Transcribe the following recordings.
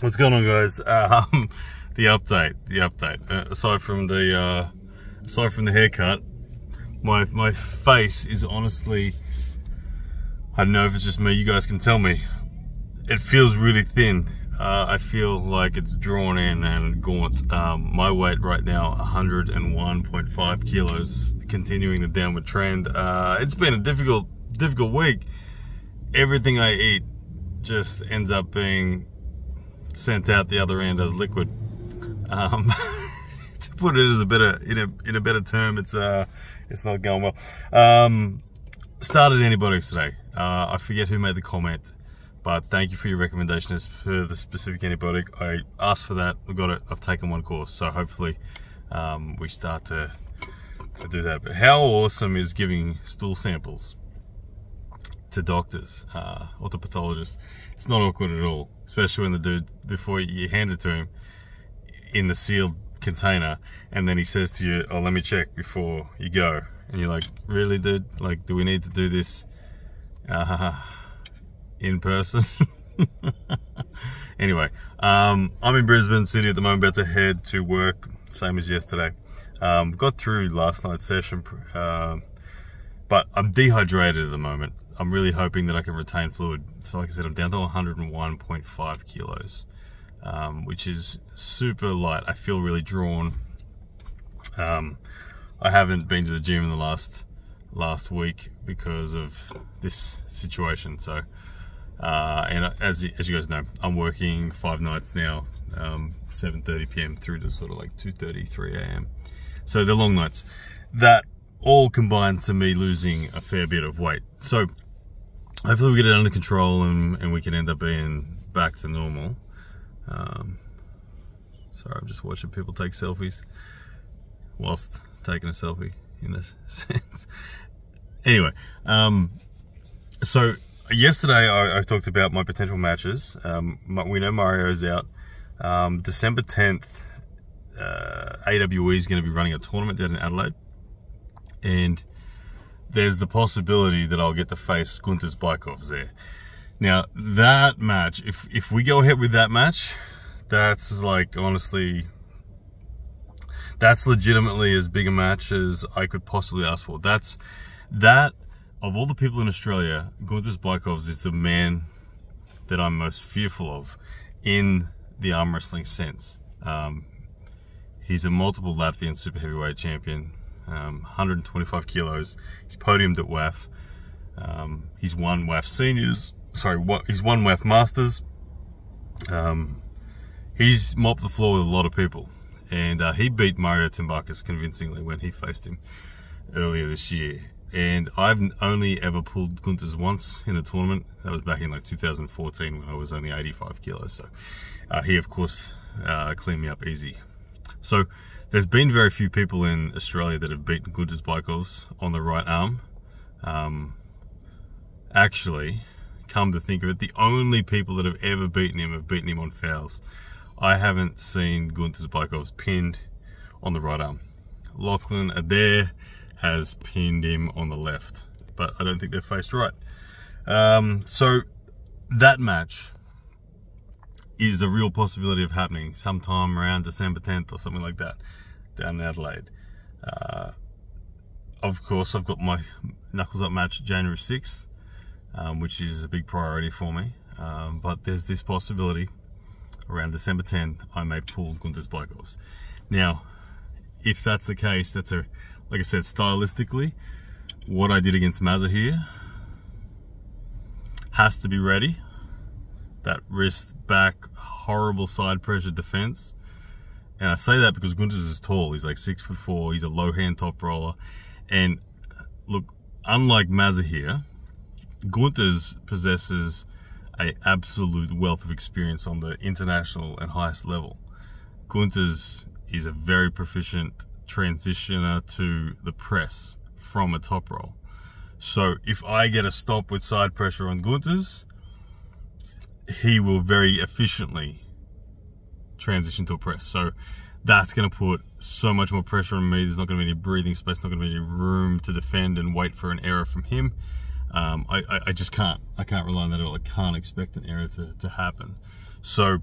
What's going on, guys? The update. Aside from the haircut, my face is honestly, I don't know if it's just me. You guys can tell me. It feels really thin. I feel like it's drawn in and gaunt. My weight right now, 101.5 kilos, continuing the downward trend. It's been a difficult week. Everything I eat just ends up being sent out the other end as liquid. To put it as in a better term, it's not going well. Started antibiotics today. I forget who made the comment, but thank you for your recommendation as for the specific antibiotic. I asked for that, I got it, I've taken one course, so hopefully we start to do that. But how awesome is giving stool samples to doctors or to pathologists? It's not awkward at all, especially when the dude, before you hand it to him in the sealed container, and then he says to you, oh, let me check before you go. And you're like, really, dude? Like, do we need to do this in person? Anyway, I'm in Brisbane City at the moment, about to head to work, same as yesterday. Got through last night's session, but I'm dehydrated at the moment. I'm really hoping that I can retain fluid. So like I said, I'm down to 101.5 kilos, which is super light. I feel really drawn. I haven't been to the gym in the last week because of this situation. So, and as you guys know, I'm working 5 nights now, 7:30 p.m. through to sort of like 2:30, 3 a.m. So they're long nights. That all combines to me losing a fair bit of weight. So hopefully we get it under control and we can end up being back to normal. Sorry, I'm just watching people take selfies whilst taking a selfie, in a sense. Anyway, so yesterday I talked about my potential matches. We know Mario's out. December 10th, AWE is going to be running a tournament down in Adelaide, and there's the possibility that I'll get to face Guntars Baikovs there. Now that match, if we go ahead with that match, that's like, honestly, that's legitimately as big a match as I could possibly ask for. That of all the people in Australia, Guntars Baikovs is the man that I'm most fearful of in the arm wrestling sense. He's a multiple Latvian super heavyweight champion, 125 kilos. He's podiumed at WAF. He's won WAF seniors. Sorry, he's won WAF masters. He's mopped the floor with a lot of people, and he beat Mario Timbakis convincingly when he faced him earlier this year. And I've only ever pulled Guntars once in a tournament. That was back in like 2014 when I was only 85 kilos. So he, of course, cleaned me up easy. So there's been very few people in Australia that have beaten Guntars Baikovs on the right arm. Actually, come to think of it, the only people that have ever beaten him on fouls. I haven't seen Guntars Baikovs pinned on the right arm. Lachlan Adair has pinned him on the left, but I don't think they're faced right. So that match is a real possibility of happening sometime around December 10th or something like that down in Adelaide. Of course, I've got my Knuckles Up match January 6th, which is a big priority for me. But there's this possibility around December 10th, I may pull Guntars Baikovs. Now, if that's the case, that's like I said, stylistically, what I did against Mazza here has to be ready. That wrist back, horrible side pressure defense. And I say that because Guntars is tall. He's like 6'4". He's a low hand top roller. And look, unlike Mazza here, Guntars possesses an absolute wealth of experience on the international and highest level. Guntars is a very proficient transitioner to the press from a top roll. So if I get a stop with side pressure on Guntars, he will very efficiently transition to a press. So that's going to put so much more pressure on me. There's not going to be any breathing space, not going to be any room to defend and wait for an error from him. I just can't. I can't rely on that at all. I can't expect an error to happen. So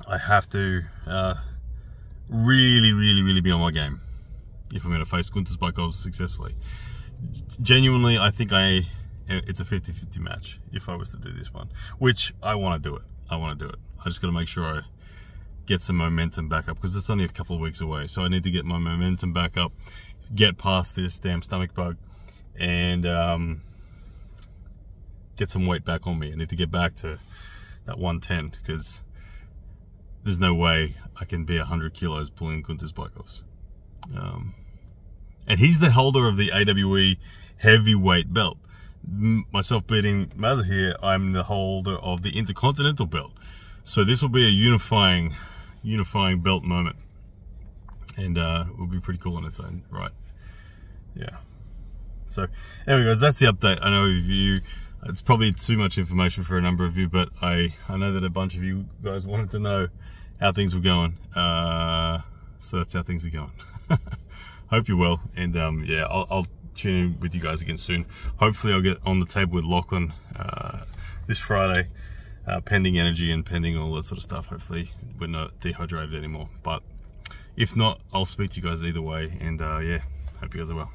I have to really be on my game if I'm going to face Guntars Baikovs successfully. Genuinely, I think it's a 50-50 match if I was to do this one, which I want to do it. I just got to make sure I get some momentum back up, because it's only a couple of weeks away. So I need to get my momentum back up, get past this damn stomach bug, and get some weight back on me. I need to get back to that 110, because there's no way I can be 100 kilos pulling Guntars Baikovs. And he's the holder of the AWE heavyweight belt. Myself beating Mazza here, I'm the holder of the Intercontinental belt. So this will be a unifying belt moment, and it will be pretty cool in its own right. Yeah. So anyway, guys, that's the update. I know it's probably too much information for a number of you, but I know that a bunch of you guys wanted to know how things were going. So that's how things are going. Hope you're well, and yeah, I'll tune in with you guys again soon. Hopefully I'll get on the table with Lachlan this Friday, pending energy and pending all that sort of stuff. Hopefully we're not dehydrated anymore, but if not, I'll speak to you guys either way, and yeah, hope you guys are well.